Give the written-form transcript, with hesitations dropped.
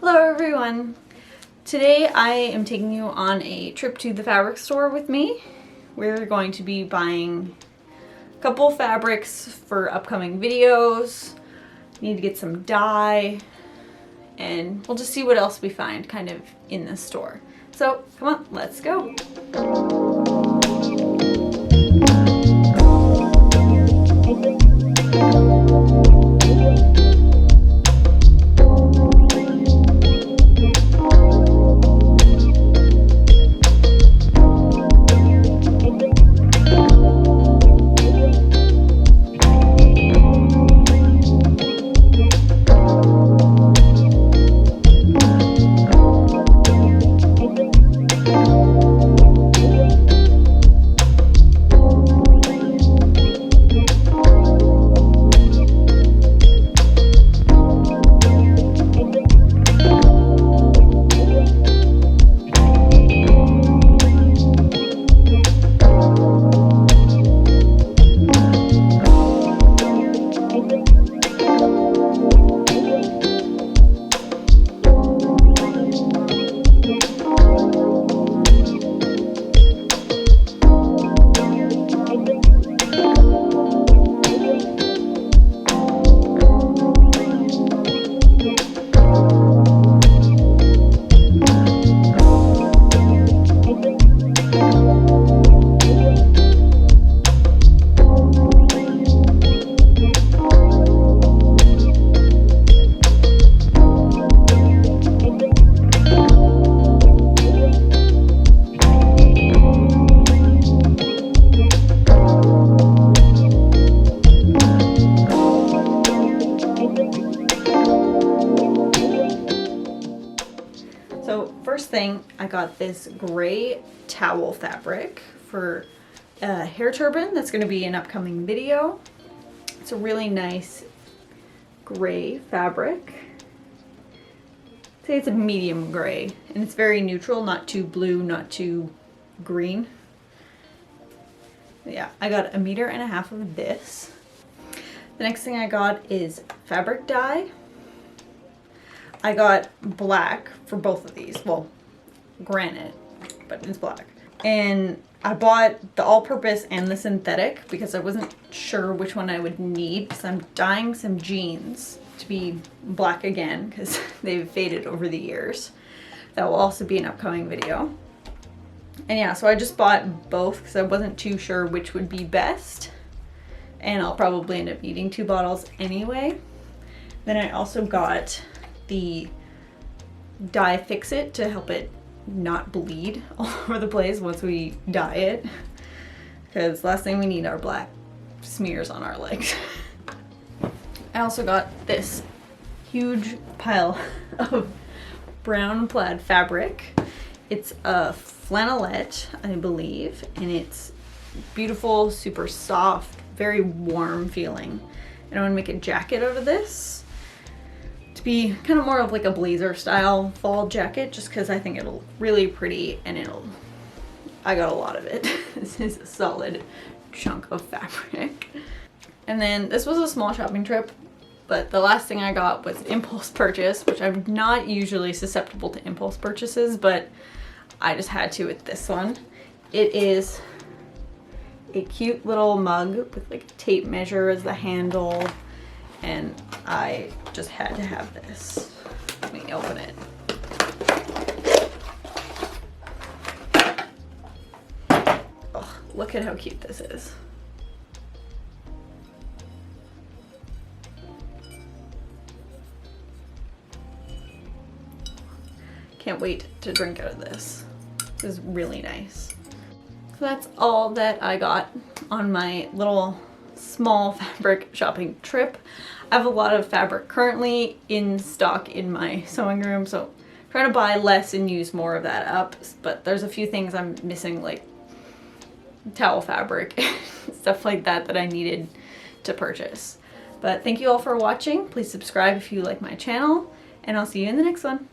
Hello everyone! Today I am taking you on a trip to the fabric store with me. We're going to be buying a couple fabrics for upcoming videos. Need to get some dye and we'll just see what else we find kind of in the store. So come on, let's go! So first thing, I got this gray towel fabric for a hair turban that's going to be an upcoming video. It's a really nice gray fabric. I'd say it's a medium gray and it's very neutral, not too blue, not too green. Yeah, I got 1.5 meters of this. The next thing I got is fabric dye. I got black for both of these. Well, granite, but it's black. And I bought the all-purpose and the synthetic because I wasn't sure which one I would need because I'm dyeing some jeans to be black again because they've faded over the years. That will also be an upcoming video. And yeah, so I just bought both because I wasn't too sure which would be best. And I'll probably end up needing 2 bottles anyway. Then I also got the dye fix-it to help it not bleed all over the place once we dye it, because last thing we need are black smears on our legs. I also got this huge pile of brown plaid fabric. It's a flannelette, I believe, and it's beautiful, super soft, very warm feeling. And I want to make a jacket out of this to be kind of more of like a blazer style fall jacket, just because I think it'll look really pretty and I got a lot of it. This is a solid chunk of fabric. And then this was a small shopping trip, but the last thing I got was impulse purchase, which I'm not usually susceptible to impulse purchases, but I just had to with this one. It is a cute little mug with like a tape measure as the handle, and I just had to have this. Let me open it. Oh, look at how cute this is. Can't wait to drink out of this. This is really nice. So that's all that I got on my little small fabric shopping trip. I have a lot of fabric currently in stock in my sewing room, so I'm trying to buy less and use more of that up, but there's a few things I'm missing, like towel fabric, stuff like that I needed to purchase. But thank you all for watching. Please subscribe if you like my channel, and I'll see you in the next one.